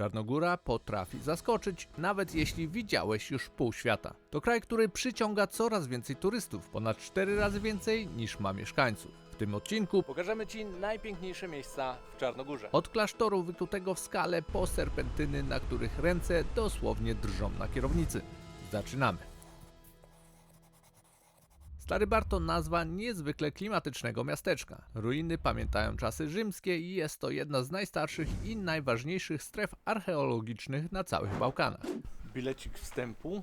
Czarnogóra potrafi zaskoczyć, nawet jeśli widziałeś już pół świata. To kraj, który przyciąga coraz więcej turystów, ponad 4 razy więcej niż ma mieszkańców. W tym odcinku Pokażemy Ci najpiękniejsze miejsca w Czarnogórze. od klasztoru wykutego w skale po serpentyny, na których ręce dosłownie drżą na kierownicy. Zaczynamy. Stary Bar to nazwa niezwykle klimatycznego miasteczka. Ruiny pamiętają czasy rzymskie i jest to jedna z najstarszych i najważniejszych stref archeologicznych na całych Bałkanach. Bilecik wstępu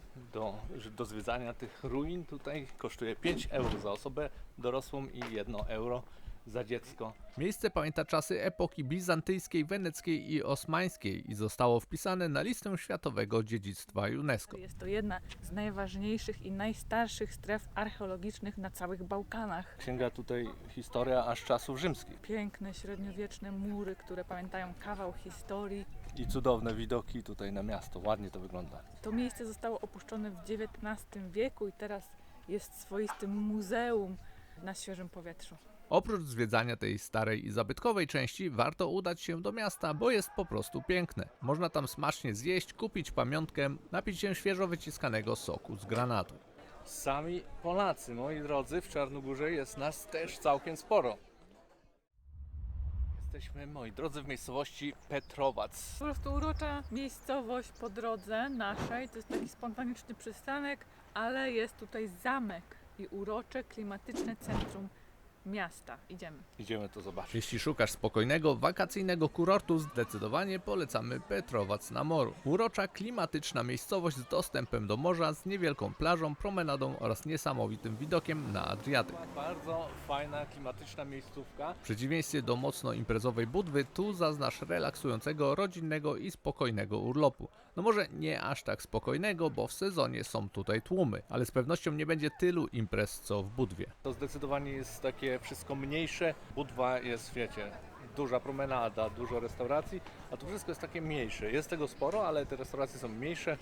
do zwiedzania tych ruin tutaj kosztuje 5 euro za osobę dorosłą i 1 euro za dziecko. Miejsce pamięta czasy epoki bizantyjskiej, weneckiej i osmańskiej i zostało wpisane na listę światowego dziedzictwa UNESCO. Jest to jedna z najważniejszych i najstarszych stref archeologicznych na całych Bałkanach. Sięga tutaj historia aż czasów rzymskich. Piękne, średniowieczne mury, które pamiętają kawał historii. I cudowne widoki tutaj na miasto. Ładnie to wygląda. To miejsce zostało opuszczone w XIX wieku i teraz jest swoistym muzeum na świeżym powietrzu. Oprócz zwiedzania tej starej i zabytkowej części, warto udać się do miasta, bo jest po prostu piękne. Można tam smacznie zjeść, kupić pamiątkę, napić się świeżo wyciskanego soku z granatu. Sami Polacy, moi drodzy, w Czarnogórze jest nas też całkiem sporo. Jesteśmy, moi drodzy, w miejscowości Petrowac. Po prostu urocza miejscowość po drodze naszej. To jest taki spontaniczny przystanek, ale jest tutaj zamek i urocze, klimatyczne centrum miasta. Idziemy. Idziemy to zobaczyć. Jeśli szukasz spokojnego, wakacyjnego kurortu, zdecydowanie polecamy Petrowac na Moru. Urocza, klimatyczna miejscowość z dostępem do morza, z niewielką plażą, promenadą oraz niesamowitym widokiem na Adriatyk. Bardzo fajna, klimatyczna miejscówka. W przeciwieństwie do mocno imprezowej Budwy, tu zaznasz relaksującego, rodzinnego i spokojnego urlopu. No może nie aż tak spokojnego, bo w sezonie są tutaj tłumy, ale z pewnością nie będzie tylu imprez co w Budwie. To zdecydowanie jest takie wszystko mniejsze. Budwa jest, wiecie, duża promenada, dużo restauracji, a tu wszystko jest takie mniejsze. Jest tego sporo, ale te restauracje są mniejsze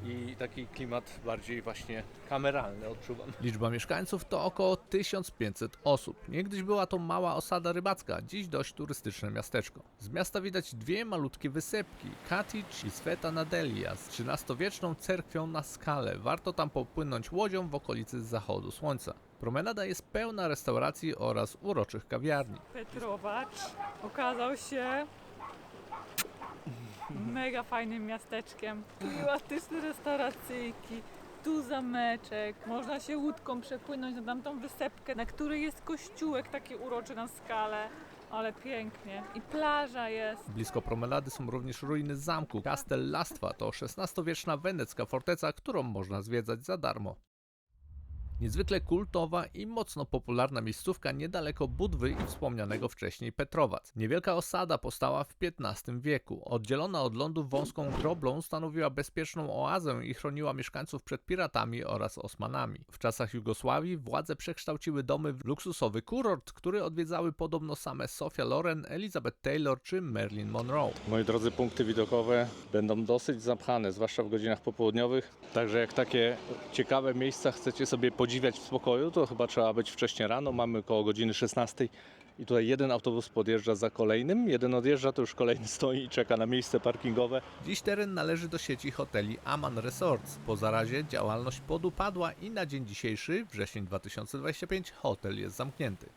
i taki klimat bardziej właśnie kameralny odczuwam. Liczba mieszkańców to około 1500 osób. Niegdyś była to mała osada rybacka, dziś dość turystyczne miasteczko. Z miasta widać dwie malutkie wysepki, Katić i Sveta Nedelja z XIII-wieczną cerkwią na skale. Warto tam popłynąć łodzią w okolicy zachodu słońca. Promenada jest pełna restauracji oraz uroczych kawiarni. Petrowac okazał się mega fajnym miasteczkiem. Klimatyczne restauracyjki, tu zameczek, można się łódką przepłynąć na tamtą wysepkę, na której jest kościółek taki uroczy na skale, ale pięknie. I plaża jest. Blisko promenady są również ruiny zamku. Castel Lastwa to XVI-wieczna wenecka forteca, którą można zwiedzać za darmo. Niezwykle kultowa i mocno popularna miejscówka niedaleko Budwy i wspomnianego wcześniej Petrowac. Niewielka osada powstała w XV wieku. Oddzielona od lądu wąską groblą stanowiła bezpieczną oazę i chroniła mieszkańców przed piratami oraz Osmanami. W czasach Jugosławii władze przekształciły domy w luksusowy kurort, który odwiedzały podobno same Sophia Loren, Elizabeth Taylor czy Marilyn Monroe. Moi drodzy, punkty widokowe będą dosyć zapchane, zwłaszcza w godzinach popołudniowych. Także jak takie ciekawe miejsca chcecie sobie podziwiać w spokoju, to chyba trzeba być wcześnie rano. Mamy około godziny 16 i tutaj jeden autobus podjeżdża za kolejnym. Jeden odjeżdża, to już kolejny stoi i czeka na miejsce parkingowe. Dziś teren należy do sieci hoteli Aman Resorts. Po zarazie działalność podupadła i na dzień dzisiejszy, wrzesień 2025, hotel jest zamknięty.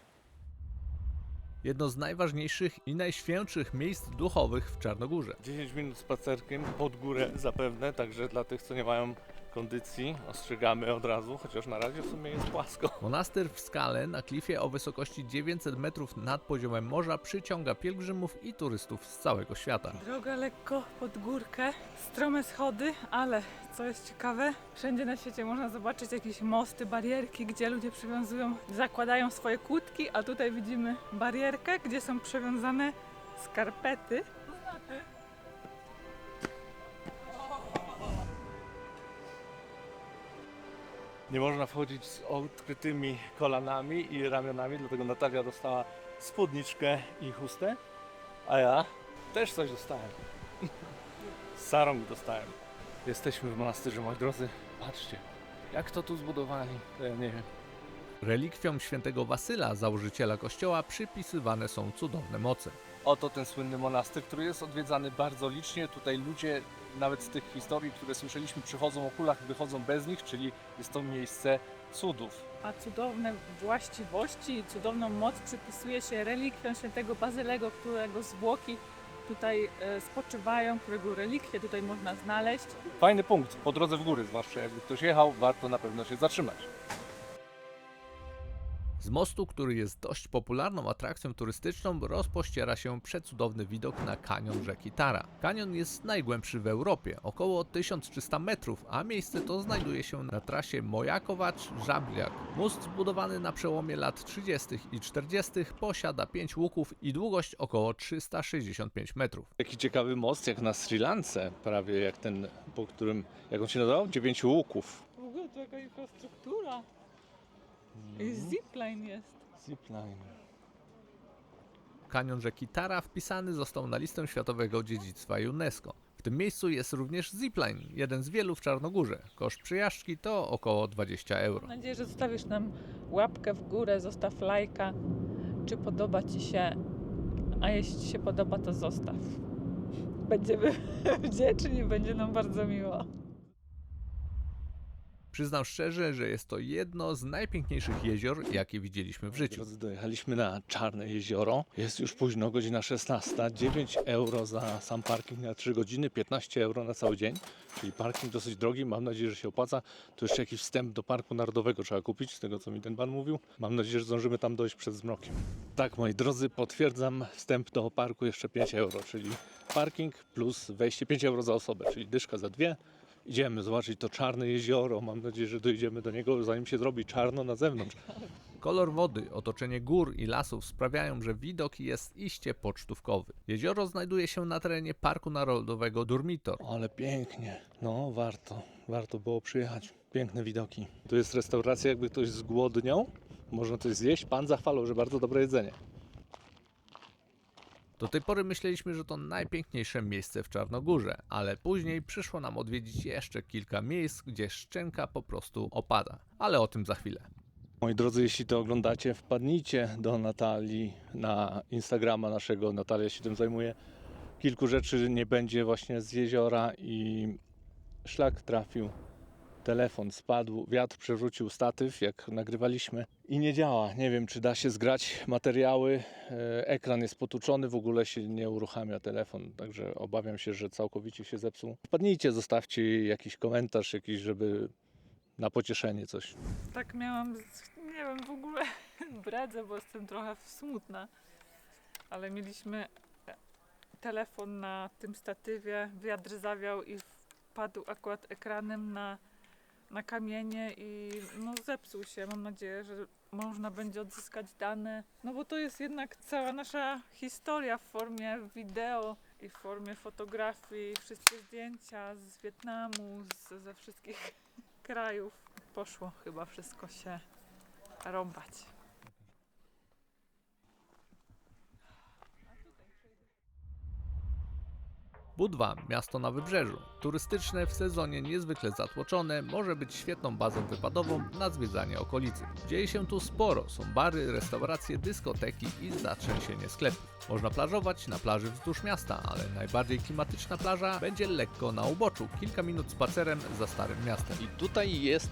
Jedno z najważniejszych i najświętszych miejsc duchowych w Czarnogórze. 10 minut spacerkiem pod górę zapewne, także dla tych, co nie mają kondycji, ostrzegamy od razu, chociaż na razie w sumie jest płasko. Monastyr w skale na klifie o wysokości 900 metrów nad poziomem morza przyciąga pielgrzymów i turystów z całego świata. Droga lekko pod górkę, strome schody, ale co jest ciekawe, wszędzie na świecie można zobaczyć jakieś mosty, barierki, gdzie ludzie zakładają swoje kłódki, a tutaj widzimy barierkę, gdzie są przewiązane skarpety. Nie można wchodzić z odkrytymi kolanami i ramionami, dlatego Natalia dostała spódniczkę i chustę, a ja też coś dostałem. Sarong dostałem. Jesteśmy w monastyrze, moi drodzy. Patrzcie, jak to tu zbudowali, to ja nie wiem. Relikwiom świętego Wasyla, założyciela kościoła, przypisywane są cudowne moce. Oto ten słynny monastyr, który jest odwiedzany bardzo licznie. Tutaj ludzie, nawet z tych historii, które słyszeliśmy, przychodzą o kulach, wychodzą bez nich, czyli jest to miejsce cudów. A cudowne właściwości i cudowną moc przypisuje się relikwiom świętego Bazylego, którego zwłoki tutaj spoczywają, którego relikwie tutaj można znaleźć. Fajny punkt, po drodze w góry, zwłaszcza jakby ktoś jechał, warto na pewno się zatrzymać. Z mostu, który jest dość popularną atrakcją turystyczną, rozpościera się przecudowny widok na kanion rzeki Tara. Kanion jest najgłębszy w Europie, około 1300 metrów, a miejsce to znajduje się na trasie Mojakowacz-Żabliak. Most zbudowany na przełomie lat 30. i 40. posiada 5 łuków i długość około 365 metrów. Jaki ciekawy most, jak na Sri Lance, prawie jak ten, po którym, jak on się nazywał? 9 łuków. W ogóle to jaka infrastruktura. I zipline jest. Zipline. Kanion rzeki Tara wpisany został na listę światowego dziedzictwa UNESCO. W tym miejscu jest również zipline, jeden z wielu w Czarnogórze. Koszt przejażdżki to około 20 euro. Mam nadzieję, że zostawisz nam łapkę w górę, zostaw lajka, czy podoba Ci się, a jeśli Ci się podoba, to zostaw. Będziemy wdzięczni, będzie nam bardzo miło. Przyznam szczerze, że jest to jedno z najpiękniejszych jezior, jakie widzieliśmy w życiu. Drodzy, dojechaliśmy na Czarne Jezioro. Jest już późno, godzina 16. 9 euro za sam parking na 3 godziny, 15 euro na cały dzień. Czyli parking dosyć drogi, mam nadzieję, że się opłaca. Tu jeszcze jakiś wstęp do Parku Narodowego trzeba kupić, z tego co mi ten pan mówił. Mam nadzieję, że zdążymy tam dojść przed zmrokiem. Tak, moi drodzy, potwierdzam, wstęp do parku jeszcze 5 euro, czyli parking plus wejście 5 euro za osobę, czyli dyszka za dwie. Idziemy zobaczyć to Czarne Jezioro. Mam nadzieję, że dojdziemy do niego, zanim się zrobi czarno na zewnątrz. Kolor wody, otoczenie gór i lasów sprawiają, że widok jest iście pocztówkowy. Jezioro znajduje się na terenie Parku Narodowego Durmitor. Ale pięknie. No, warto było przyjechać. Piękne widoki. Tu jest restauracja, jakby ktoś zgłodniał. Można coś zjeść. Pan zachwalał, że bardzo dobre jedzenie. Do tej pory myśleliśmy, że to najpiękniejsze miejsce w Czarnogórze, ale później przyszło nam odwiedzić jeszcze kilka miejsc, gdzie szczęka po prostu opada. Ale o tym za chwilę. Moi drodzy, jeśli to oglądacie, wpadnijcie do Natalii na Instagrama naszego. Natalia się tym zajmuje. Kilku rzeczy nie będzie właśnie z jeziora i szlak trafił. Telefon spadł, wiatr przewrócił statyw, jak nagrywaliśmy i nie działa. Nie wiem, czy da się zgrać materiały. Ekran jest potłuczony, w ogóle się nie uruchamia telefon, także obawiam się, że całkowicie się zepsuł. Wpadnijcie, zostawcie jakiś komentarz, żeby na pocieszenie coś. Tak miałam, nie wiem, w ogóle bredzę, bo jestem trochę smutna. Ale mieliśmy telefon na tym statywie, wiatr zawiał i wpadł akurat ekranem na kamienie i no zepsuł się. Mam nadzieję, że można będzie odzyskać dane. No bo to jest jednak cała nasza historia w formie wideo i w formie fotografii. Wszystkie zdjęcia z Wietnamu, ze wszystkich krajów. Poszło chyba wszystko się rąbać. Budwa, miasto na wybrzeżu. Turystyczne, w sezonie niezwykle zatłoczone, może być świetną bazą wypadową na zwiedzanie okolicy. Dzieje się tu sporo, są bary, restauracje, dyskoteki i zatrzęsienie sklepów. Można plażować na plaży wzdłuż miasta, ale najbardziej klimatyczna plaża będzie lekko na uboczu, kilka minut spacerem za Starym Miastem. I tutaj jest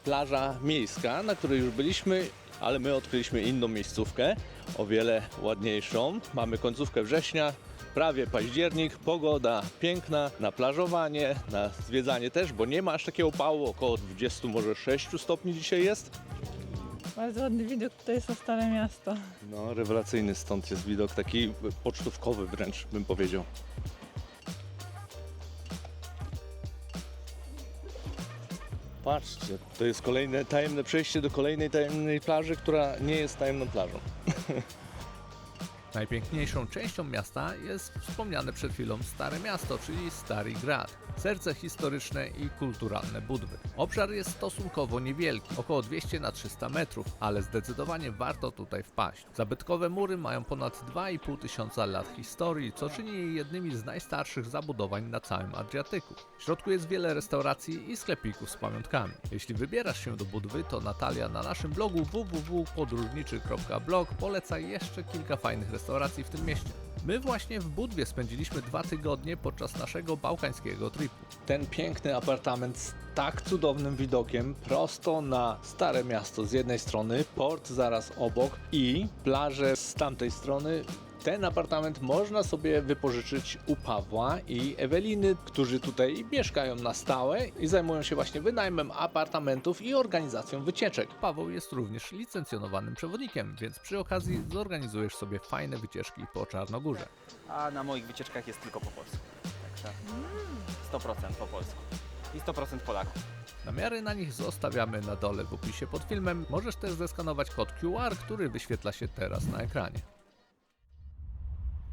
plaża miejska, na której już byliśmy, ale my odkryliśmy inną miejscówkę, o wiele ładniejszą. Mamy końcówkę września, prawie październik, pogoda piękna, na plażowanie, na zwiedzanie też, bo nie ma aż takiego upału, około 20, może 6 stopni dzisiaj jest. Bardzo ładny widok tutaj jest na Stare Miasto. No, rewelacyjny stąd jest widok, taki pocztówkowy wręcz bym powiedział. Patrzcie, to jest kolejne tajemne przejście do kolejnej tajemnej plaży, która nie jest tajemną plażą. Najpiękniejszą częścią miasta jest wspomniane przed chwilą Stare Miasto, czyli Stary Grad, serce historyczne i kulturalne Budwy. Obszar jest stosunkowo niewielki, około 200 na 300 metrów, ale zdecydowanie warto tutaj wpaść. Zabytkowe mury mają ponad 2,5 tysiąca lat historii, co czyni je jednymi z najstarszych zabudowań na całym Adriatyku. W środku jest wiele restauracji i sklepików z pamiątkami. Jeśli wybierasz się do Budwy, to Natalia na naszym blogu www.podróżniczy.blog poleca jeszcze kilka fajnych restauracji w tym mieście. My właśnie w Budwie spędziliśmy 2 tygodnie podczas naszego bałkańskiego tripu. Ten piękny apartament z tak cudownym widokiem prosto na Stare Miasto z jednej strony, port zaraz obok i plaże z tamtej strony. Ten apartament można sobie wypożyczyć u Pawła i Eweliny, którzy tutaj mieszkają na stałe i zajmują się właśnie wynajmem apartamentów i organizacją wycieczek. Paweł jest również licencjonowanym przewodnikiem, więc przy okazji zorganizujesz sobie fajne wycieczki po Czarnogórze. A na moich wycieczkach jest tylko po polsku. Także 100% po polsku. I 100% Polaków. Namiary na nich zostawiamy na dole w opisie pod filmem. Możesz też zeskanować kod QR, który wyświetla się teraz na ekranie.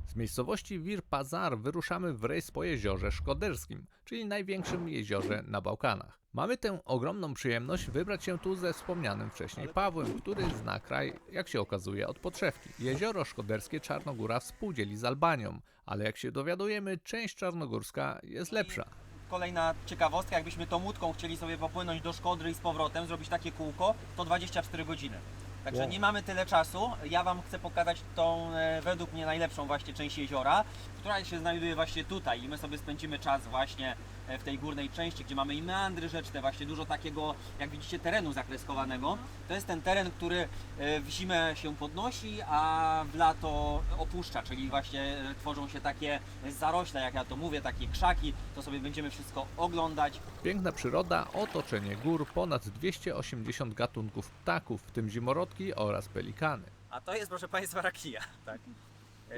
Z miejscowości Wir Pazar wyruszamy w rejs po jeziorze Szkoderskim, czyli największym jeziorze na Bałkanach. Mamy tę ogromną przyjemność wybrać się tu ze wspomnianym wcześniej Pawłem, który zna kraj, jak się okazuje, od podszewki. Jezioro Szkoderskie Czarnogóra współdzieli z Albanią, ale jak się dowiadujemy, część czarnogórska jest lepsza. Kolejna ciekawostka, jakbyśmy tą łódką chcieli sobie popłynąć do Szkodry i z powrotem, zrobić takie kółko, to 24 godziny. Także nie mamy tyle czasu. Ja Wam chcę pokazać tą według mnie najlepszą właśnie część jeziora, która się znajduje właśnie tutaj i my sobie spędzimy czas właśnie w tej górnej części, gdzie mamy i meandry rzeczne, właśnie dużo takiego, jak widzicie, terenu zakreskowanego. To jest ten teren, który w zimę się podnosi, a w lato opuszcza, czyli właśnie tworzą się takie zarośle, jak ja to mówię, takie krzaki, to sobie będziemy wszystko oglądać. Piękna przyroda, otoczenie gór, ponad 280 gatunków ptaków, w tym zimorodki oraz pelikany. A to jest, proszę Państwa, rakija. Tak.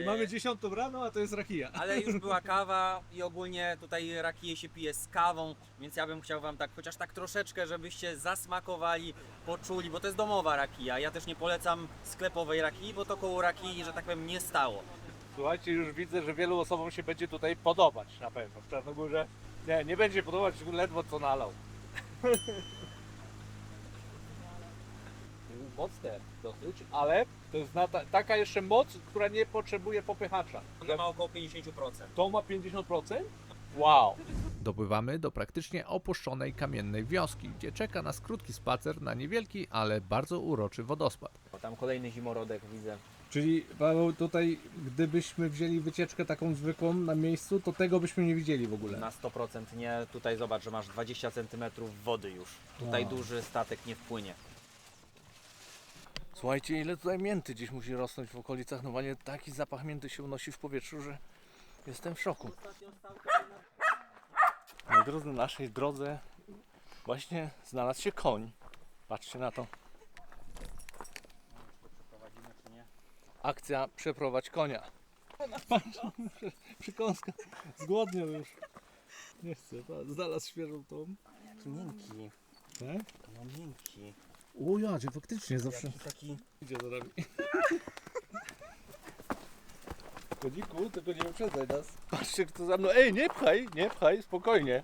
I mamy 10 rano, a to jest rakija. Ale już była kawa i ogólnie tutaj rakiję się pije z kawą, więc ja bym chciał Wam tak, chociaż tak troszeczkę, żebyście zasmakowali, poczuli, bo to jest domowa rakija. Ja też nie polecam sklepowej rakii, bo to koło rakii, że tak powiem, nie stało. Słuchajcie, już widzę, że wielu osobom się będzie tutaj podobać na pewno. W Czarnogórze nie będzie podobać, ledwo co nalał. Mocne dosyć, ale to jest taka jeszcze moc, która nie potrzebuje popychacza. Ona ma około 50%. To ma 50%? Wow! Dopływamy do praktycznie opuszczonej kamiennej wioski, gdzie czeka nas krótki spacer na niewielki, ale bardzo uroczy wodospad. O, tam kolejny zimorodek widzę. Czyli Paweł, tutaj gdybyśmy wzięli wycieczkę taką zwykłą na miejscu, to tego byśmy nie widzieli w ogóle. Na 100% nie. Tutaj zobacz, że masz 20 cm wody już. Tutaj Wow. duży statek nie wpłynie. Słuchajcie, ile tutaj mięty gdzieś musi rosnąć w okolicach. Normalnie taki zapach mięty się unosi w powietrzu, że jestem w szoku. Moi drodzy, na naszej drodze właśnie znalazł się koń. Patrzcie na to. Przeprowadzimy czy nie? Akcja przeprowadź konia. Przykąska. Zgłodniał już. Nie chcę, znalazł świeżą tą. Jaki miękki. Tak? No miękki. O jadzie, faktycznie zawsze. Jaki taki... Idzie za nami. Koniku, tylko nie wyprzedzaj nas. Patrzcie kto za mną. Ej, nie pchaj, spokojnie.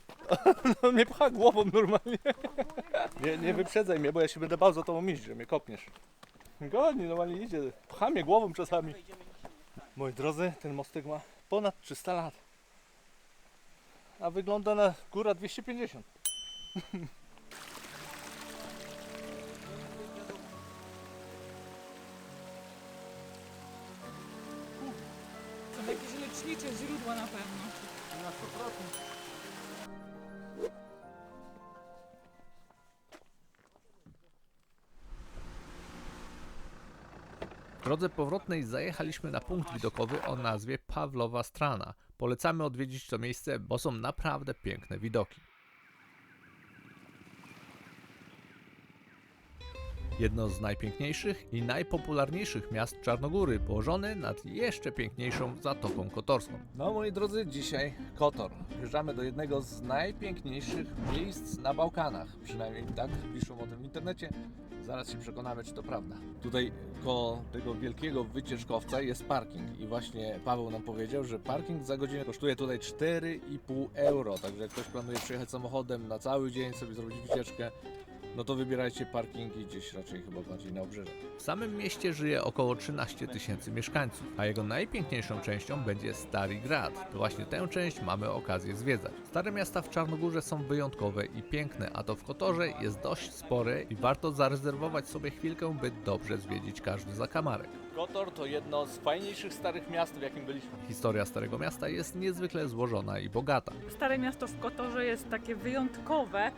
No mnie pcha głową normalnie. Nie wyprzedzaj mnie, bo ja się będę bał za tobą iść, że mnie kopniesz. Godnie, normalnie idzie. Pcha mnie głową czasami. Moi drodzy, ten mostek ma ponad 300 lat. A wygląda na góra 250. Są jakieś lecznicze źródła na pewno. W drodze powrotnej zajechaliśmy na punkt widokowy o nazwie Pawlowa Strana. Polecamy odwiedzić to miejsce, bo są naprawdę piękne widoki. Jedno z najpiękniejszych i najpopularniejszych miast Czarnogóry, położone nad jeszcze piękniejszą Zatoką Kotorską. No moi drodzy, dzisiaj Kotor. Wjeżdżamy do jednego z najpiękniejszych miejsc na Bałkanach. Przynajmniej tak piszą o tym w internecie. Zaraz się przekonamy, czy to prawda. Tutaj koło tego wielkiego wycieczkowca jest parking i właśnie Paweł nam powiedział, że parking za godzinę kosztuje tutaj 4,5 euro. Także jak ktoś planuje przyjechać samochodem na cały dzień, sobie zrobić wycieczkę, no to wybierajcie parkingi gdzieś raczej chyba bardziej na obrzeżach. W samym mieście żyje około 13 000 mieszkańców, a jego najpiękniejszą częścią będzie Stary Grad. To właśnie tę część mamy okazję zwiedzać. Stare miasta w Czarnogórze są wyjątkowe i piękne, a to w Kotorze jest dość spore i warto zarezerwować sobie chwilkę, by dobrze zwiedzić każdy zakamarek. Kotor to jedno z fajniejszych starych miast, w jakim byliśmy. Historia Starego Miasta jest niezwykle złożona i bogata. Stare miasto w Kotorze jest takie wyjątkowe,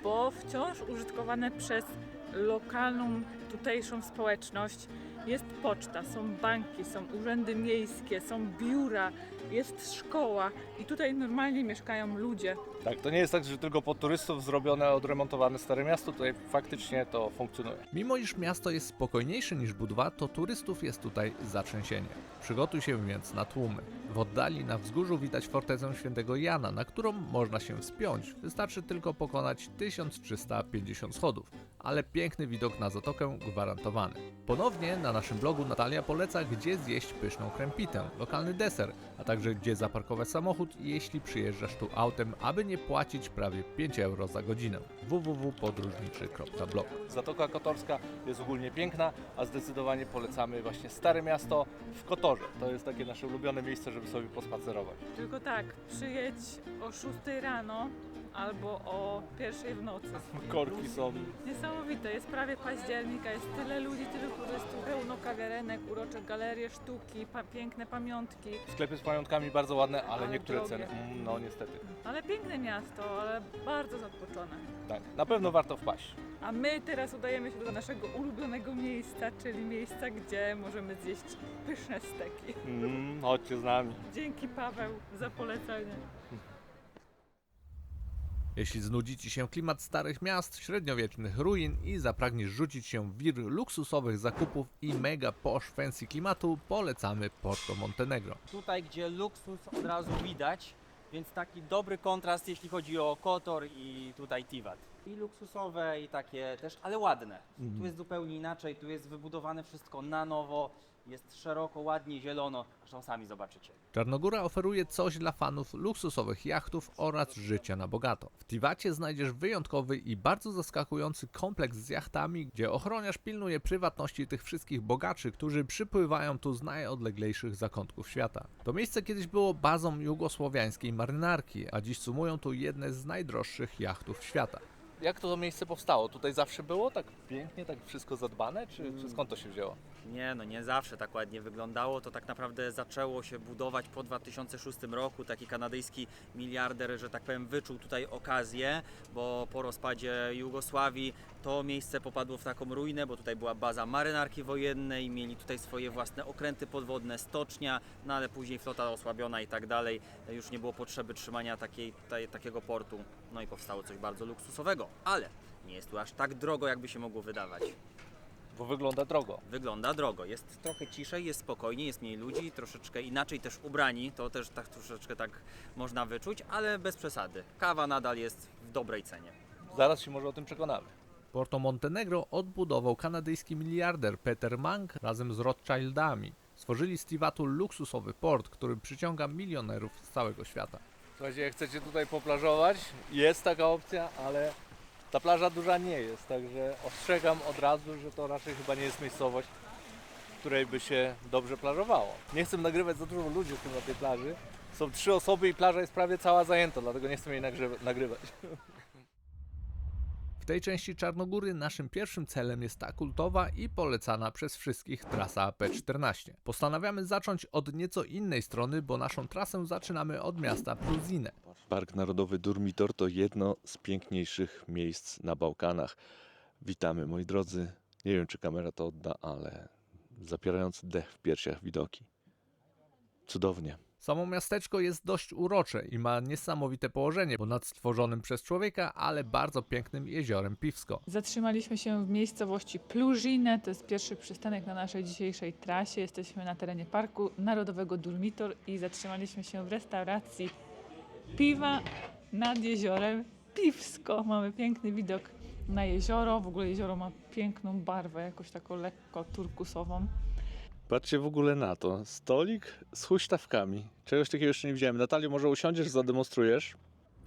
bo wciąż użytkowane przez lokalną, tutejszą społeczność. Jest poczta, są banki, są urzędy miejskie, są biura, jest szkoła i tutaj normalnie mieszkają ludzie. Tak, to nie jest tak, że tylko pod turystów zrobione, odremontowane Stare Miasto, tutaj faktycznie to funkcjonuje. Mimo iż miasto jest spokojniejsze niż Budwa, to turystów jest tutaj zatrzęsienie. Przygotuj się więc na tłumy. W oddali na wzgórzu widać fortecę Świętego Jana, na którą można się wspiąć. Wystarczy tylko pokonać 1350 schodów, ale piękny widok na zatokę gwarantowany. Ponownie na naszym blogu Natalia poleca, gdzie zjeść pyszną krempitę, lokalny deser, a także gdzie zaparkować samochód, jeśli przyjeżdżasz tu autem, aby nie płacić prawie 5 euro za godzinę. www.podróżniczy.blog. Zatoka Kotorska jest ogólnie piękna, a zdecydowanie polecamy właśnie Stare Miasto w Kotorze. To jest takie nasze ulubione miejsce, żeby sobie pospacerować. Tylko tak, przyjedź o 6 rano albo o 1 w nocy. Korki są. Niesamowite, jest prawie październik, a jest tyle ludzi, tylu turystów, pełno kawiarenek, urocze galerie sztuki, piękne pamiątki. Sklepy z pamiątkami bardzo ładne, ale Ale niektóre drogie. ceny, no niestety. Ale piękne miasto, ale bardzo zatłoczone. Tak, na pewno warto wpaść. A my teraz udajemy się do naszego ulubionego miejsca, czyli miejsca, gdzie możemy zjeść pyszne steki. Chodźcie z nami. Dzięki Paweł za polecenie. Jeśli znudzi Ci się klimat starych miast, średniowiecznych ruin i zapragniesz rzucić się w wir luksusowych zakupów i mega posh fancy klimatu, polecamy Porto Montenegro. Tutaj, gdzie luksus od razu widać, więc taki dobry kontrast, jeśli chodzi o Kotor i tutaj Tivat. I luksusowe, i takie też, ale ładne. Tu jest zupełnie inaczej, tu jest wybudowane wszystko na nowo, jest szeroko, ładnie, zielono, zresztą sami zobaczycie. Czarnogóra oferuje coś dla fanów luksusowych jachtów oraz życia na bogato. W Tivacie znajdziesz wyjątkowy i bardzo zaskakujący kompleks z jachtami, gdzie ochroniarz pilnuje prywatności tych wszystkich bogaczy, którzy przypływają tu z najodleglejszych zakątków świata. To miejsce kiedyś było bazą jugosłowiańskiej marynarki, a dziś sumują tu jedne z najdroższych jachtów świata. Jak to miejsce powstało? Tutaj zawsze było tak pięknie, tak wszystko zadbane, czy skąd to się wzięło? Nie, no nie zawsze tak ładnie wyglądało. To tak naprawdę zaczęło się budować po 2006 roku. Taki kanadyjski miliarder, że tak powiem, wyczuł tutaj okazję, bo po rozpadzie Jugosławii to miejsce popadło w taką ruinę, bo tutaj była baza marynarki wojennej, mieli tutaj swoje własne okręty podwodne, stocznia, no ale później flota osłabiona i tak dalej. Już nie było potrzeby trzymania takiego portu. No i powstało coś bardzo luksusowego, ale nie jest tu aż tak drogo, jakby się mogło wydawać. Bo wygląda drogo. Wygląda drogo, jest trochę ciszej, jest spokojniej, jest mniej ludzi, troszeczkę inaczej też ubrani, to też tak troszeczkę tak można wyczuć, ale bez przesady. Kawa nadal jest w dobrej cenie. Zaraz się może o tym przekonamy. Porto Montenegro odbudował kanadyjski miliarder Peter Mank razem z Rothschildami. Stworzyli z Tivatu luksusowy port, który przyciąga milionerów z całego świata. Słuchajcie, jak chcecie tutaj poplażować, jest taka opcja, ale ta plaża duża nie jest, także ostrzegam od razu, że to raczej chyba nie jest miejscowość, w której by się dobrze plażowało. Nie chcę nagrywać za dużo ludzi w tym na tej plaży. Są 3 osoby i plaża jest prawie cała zajęta, dlatego nie chcę jej nagrywać. W tej części Czarnogóry naszym pierwszym celem jest ta kultowa i polecana przez wszystkich trasa AP14. Postanawiamy zacząć od nieco innej strony, bo naszą trasę zaczynamy od miasta Pruzinę. Park Narodowy Durmitor to jedno z piękniejszych miejsc na Bałkanach. Witamy, moi drodzy. Nie wiem, czy kamera to odda, ale zapierający dech w piersiach widoki. Cudownie. Samo miasteczko jest dość urocze i ma niesamowite położenie ponad stworzonym przez człowieka, ale bardzo pięknym jeziorem Piwsko. Zatrzymaliśmy się w miejscowości Plużine, to jest pierwszy przystanek na naszej dzisiejszej trasie. Jesteśmy na terenie Parku Narodowego Durmitor i zatrzymaliśmy się w restauracji piwa nad jeziorem Piwsko. Mamy piękny widok na jezioro. W ogóle jezioro ma piękną barwę, jakoś taką lekko turkusową. Patrzcie w ogóle na to. Stolik z huśtawkami. Czegoś takiego jeszcze nie widziałem. Natalio, może usiądziesz, zademonstrujesz?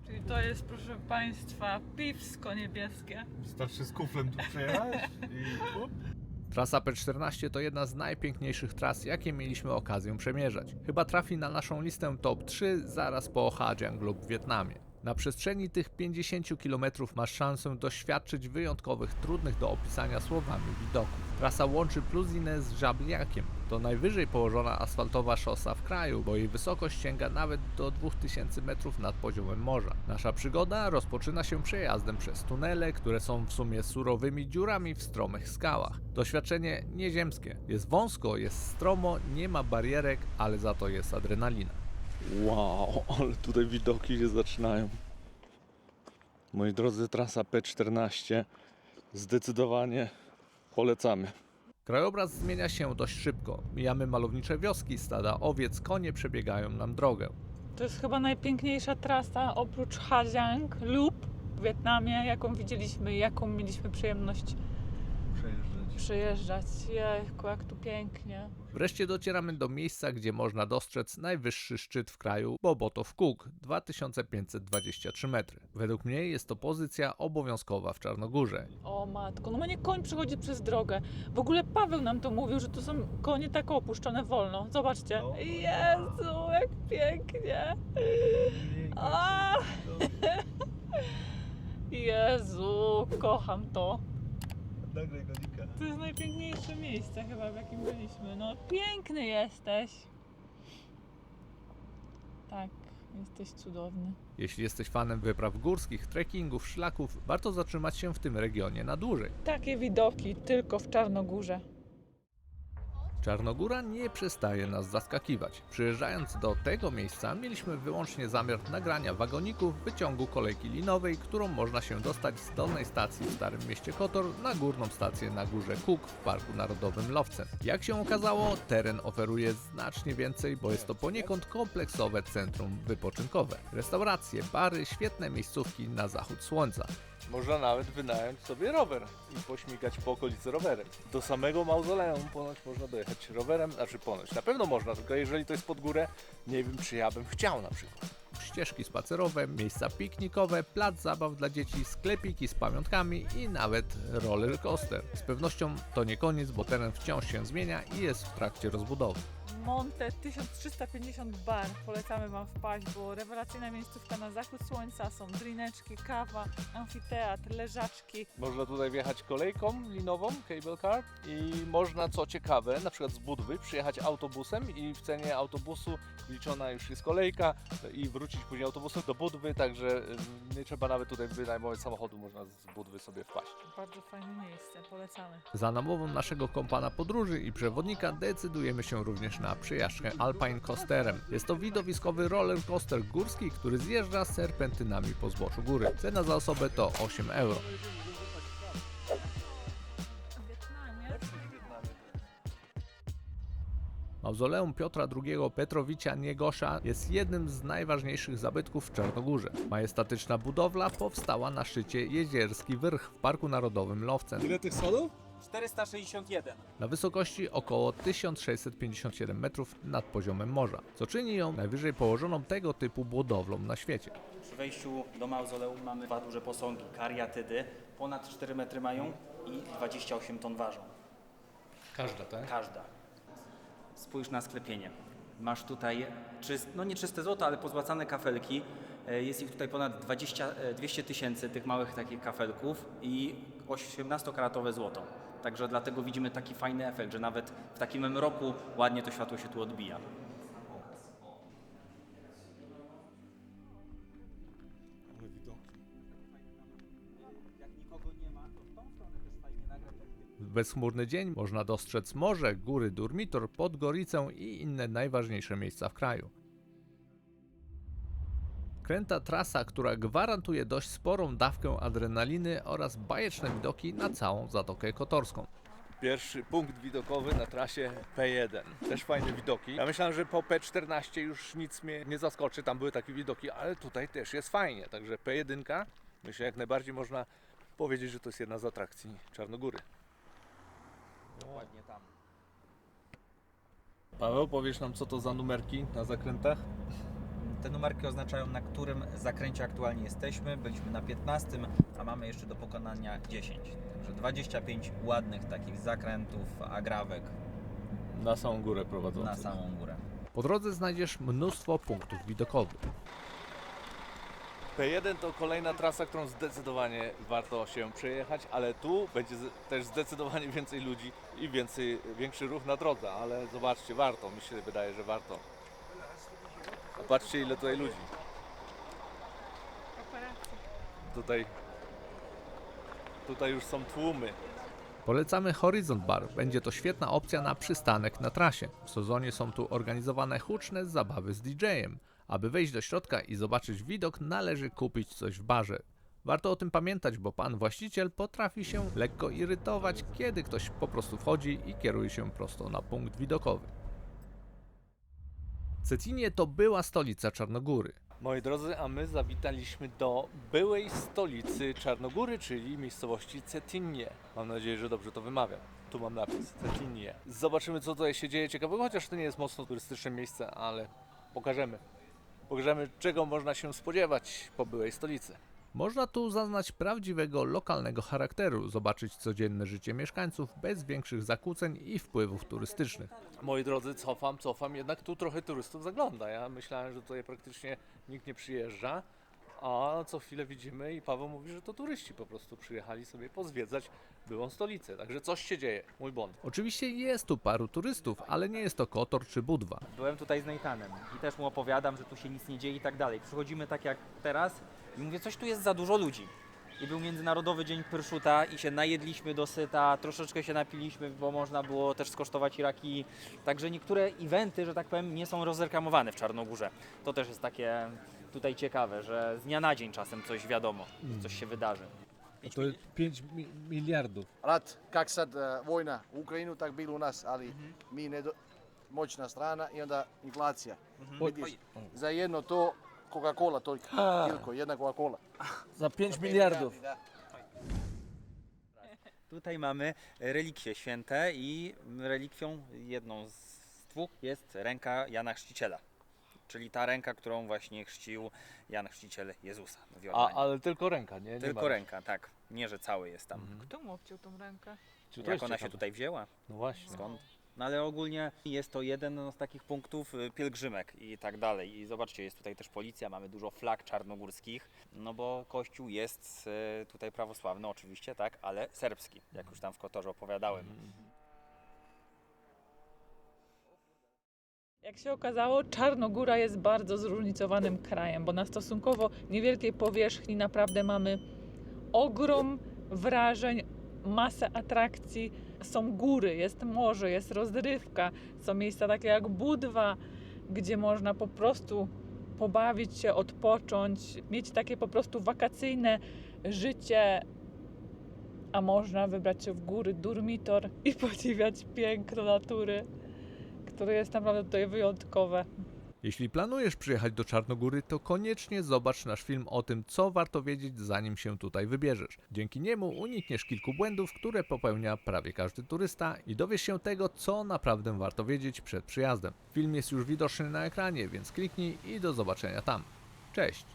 Czyli to jest, proszę Państwa, piwsko niebieskie. Wystarczy z kuflem tu przejechać i... Trasa P14 to jedna z najpiękniejszych tras, jakie mieliśmy okazję przemierzać. Chyba trafi na naszą listę top 3 zaraz po Ha Giang lub Wietnamie. Na przestrzeni tych 50 km masz szansę doświadczyć wyjątkowych, trudnych do opisania słowami widoków. Trasa łączy Pluzinę z Żabliakiem. To najwyżej położona asfaltowa szosa w kraju, bo jej wysokość sięga nawet do 2000 metrów nad poziomem morza. Nasza przygoda rozpoczyna się przejazdem przez tunele, które są w sumie surowymi dziurami w stromych skałach. Doświadczenie nieziemskie. Jest wąsko, jest stromo, nie ma barierek, ale za to jest adrenalina. Wow, ale tutaj widoki się zaczynają. Moi drodzy, trasa P14 zdecydowanie polecamy. Krajobraz zmienia się dość szybko. Mijamy malownicze wioski, stada owiec, konie przebiegają nam drogę. To jest chyba najpiękniejsza trasa oprócz Ha Giang lub w Wietnamie, jaką widzieliśmy i jaką mieliśmy przyjemność przejeżdżać. Jejku, jak tu pięknie. Wreszcie docieramy do miejsca, gdzie można dostrzec najwyższy szczyt w kraju Bobotów Kuk, 2523 metry. Według mnie jest to pozycja obowiązkowa w Czarnogórze. O matko, no mnie koń przechodzi przez drogę. W ogóle Paweł nam to mówił, że to są konie tak opuszczone wolno. Zobaczcie. Jezu, jak pięknie. A! Jezu, kocham to. To jest najpiękniejsze miejsce chyba, w jakim byliśmy. No, piękny jesteś. Tak, jesteś cudowny. Jeśli jesteś fanem wypraw górskich, trekkingów, szlaków, warto zatrzymać się w tym regionie na dłużej. Takie widoki tylko w Czarnogórze. Czarnogóra nie przestaje nas zaskakiwać. Przyjeżdżając do tego miejsca mieliśmy wyłącznie zamiar nagrania wagoników wyciągu kolejki linowej, którą można się dostać z dolnej stacji w Starym Mieście Kotor na górną stację na górze Kuk w Parku Narodowym Lowcem. Jak się okazało, teren oferuje znacznie więcej, bo jest to poniekąd kompleksowe centrum wypoczynkowe. Restauracje, bary, świetne miejscówki na zachód słońca. Można nawet wynająć sobie rower i pośmigać po okolicy rowerem. Do samego mauzoleum ponoć można dojechać rowerem, znaczy ponoć, na pewno można, tylko jeżeli to jest pod górę, nie wiem czy ja bym chciał na przykład. Ścieżki spacerowe, miejsca piknikowe, plac zabaw dla dzieci, sklepiki z pamiątkami i nawet roller coaster. Z pewnością to nie koniec, bo teren wciąż się zmienia i jest w trakcie rozbudowy. Monte 1350 bar. Polecamy Wam wpaść, bo rewelacyjna miejscówka na zachód słońca. Są drineczki, kawa, amfiteatr, leżaczki. Można tutaj wjechać kolejką linową, cable car i można, co ciekawe, na przykład z Budwy przyjechać autobusem i w cenie autobusu liczona już jest kolejka i wrócić później autobusem do Budwy, także nie trzeba nawet tutaj wynajmować samochodu, można z Budwy sobie wpaść. Bardzo fajne miejsce, polecamy. Za namową naszego kompana podróży i przewodnika decydujemy się również na przejażdżkę Alpine Coasterem. Jest to widowiskowy roller coaster górski, który zjeżdża serpentynami po zboczu góry. Cena za osobę to 8 euro. W Wietnamie? Mauzoleum Piotra II Petrowicia Niegosza jest jednym z najważniejszych zabytków w Czarnogórze. Majestatyczna budowla powstała na szczycie Jezierski Wyrch w Parku Narodowym Lowcem. Ile tych schodów? 461. Na wysokości około 1657 metrów nad poziomem morza, co czyni ją najwyżej położoną tego typu budowlą na świecie. Przy wejściu do mauzoleum mamy dwa duże posągi, kariatydy. Ponad 4 metry mają i 28 ton ważą. Każda, tak? Każda. Spójrz na sklepienie. Masz tutaj, no nie czyste złoto, ale pozłacane kafelki. Jest ich tutaj ponad 200 tysięcy tych małych takich kafelków i 18-karatowe złoto. Także dlatego widzimy taki fajny efekt, że nawet w takim mroku ładnie to światło się tu odbija. Jak nikogo nie ma, to w tą stronę też fajnie nagrać. W bezchmurny dzień można dostrzec morze, góry Durmitor, Podgoricę i inne najważniejsze miejsca w kraju. Kręta trasa, która gwarantuje dość sporą dawkę adrenaliny oraz bajeczne widoki na całą Zatokę Kotorską. Pierwszy punkt widokowy na trasie P1. Też fajne widoki. Ja myślałem, że po P14 już nic mnie nie zaskoczy, tam były takie widoki, ale tutaj też jest fajnie. Także P1 myślę jak najbardziej można powiedzieć, że to jest jedna z atrakcji Czarnogóry. Dokładnie tam. Paweł, powiesz nam, co to za numerki na zakrętach? Te numerki oznaczają, na którym zakręcie aktualnie jesteśmy. Byliśmy na 15, a mamy jeszcze do pokonania 10. Także 25 ładnych takich zakrętów, agrawek Na samą górę prowadzących. na samą górę. Po drodze znajdziesz mnóstwo punktów widokowych. P1 to kolejna trasa, którą zdecydowanie warto się przejechać, ale tu będzie też zdecydowanie więcej ludzi i większy ruch na drodze, ale zobaczcie, warto, mi się wydaje, że warto. A patrzcie, ile tutaj ludzi. Tutaj już są tłumy. Polecamy Horizon Bar. Będzie to świetna opcja na przystanek na trasie. W sezonie są tu organizowane huczne zabawy z DJ-em. Aby wejść do środka i zobaczyć widok, należy kupić coś w barze. Warto o tym pamiętać, bo pan właściciel potrafi się lekko irytować, kiedy ktoś po prostu wchodzi i kieruje się prosto na punkt widokowy. Cetinje to była stolica Czarnogóry. Moi drodzy, a my zawitaliśmy do byłej stolicy Czarnogóry, czyli miejscowości Cetinje. Mam nadzieję, że dobrze to wymawiam. Tu mam napis Cetinje. Zobaczymy, co tutaj się dzieje ciekawego, chociaż to nie jest mocno turystyczne miejsce, ale pokażemy. Pokażemy, czego można się spodziewać po byłej stolicy. Można tu zaznać prawdziwego lokalnego charakteru, zobaczyć codzienne życie mieszkańców bez większych zakłóceń i wpływów turystycznych. Moi drodzy, cofam, jednak tu trochę turystów zagląda. Ja myślałem, że tutaj praktycznie nikt nie przyjeżdża, a co chwilę widzimy i Paweł mówi, że to turyści po prostu przyjechali sobie pozwiedzać byłą stolicę. Także coś się dzieje, mój błąd. Oczywiście jest tu paru turystów, ale nie jest to Kotor czy Budwa. Byłem tutaj z Nathanem i też mu opowiadam, że tu się nic nie dzieje i tak dalej. Przychodzimy tak jak teraz i mówię, coś tu jest za dużo ludzi. I był Międzynarodowy Dzień Pyrszuta i się najedliśmy dosyta, troszeczkę się napiliśmy, bo można było też skosztować raki. Także niektóre eventy, że tak powiem, nie są rozreklamowane w Czarnogórze. To też jest takie tutaj ciekawe, że z dnia na dzień czasem coś wiadomo, coś się wydarzy. To jest 5 miliardów. Rat, kak sad vojna u Ukrajinu, tak bilo u nas, ali mi moćna strana i onda inflacija. Vidiš, za jedno to Coca-Cola toliko, tylko jedna Coca-Cola. Za 5 miliardów. Da. Tutaj mamy relikwie święte i relikwią jedną z dwóch jest ręka Jana Chrzciciela. Czyli ta ręka, którą właśnie chrzcił Jan Chrzciciel Jezusa w Jordanii. Ale tylko ręka, nie? Tylko ręka, tak. Nie, że cały jest tam. Kto mu obciął tą rękę? Czy to Jak jest ona się ciekawe? tutaj wzięła? No właśnie. Skąd? No ale ogólnie jest to jeden z takich punktów pielgrzymek i tak dalej. I zobaczcie, jest tutaj też policja, mamy dużo flag czarnogórskich, no bo kościół jest tutaj prawosławny oczywiście, tak, ale serbski, jak już tam w Kotorze opowiadałem. Jak się okazało, Czarnogóra jest bardzo zróżnicowanym krajem, bo na stosunkowo niewielkiej powierzchni naprawdę mamy ogrom wrażeń, masę atrakcji. Są góry, jest morze, jest rozrywka, są miejsca takie jak Budwa, gdzie można po prostu pobawić się, odpocząć, mieć takie po prostu wakacyjne życie, a można wybrać się w góry Durmitor i podziwiać piękno natury, które jest naprawdę tutaj wyjątkowe. Jeśli planujesz przyjechać do Czarnogóry, to koniecznie zobacz nasz film o tym, co warto wiedzieć, zanim się tutaj wybierzesz. Dzięki niemu unikniesz kilku błędów, które popełnia prawie każdy turysta i dowiesz się tego, co naprawdę warto wiedzieć przed przyjazdem. Film jest już widoczny na ekranie, więc kliknij i do zobaczenia tam. Cześć!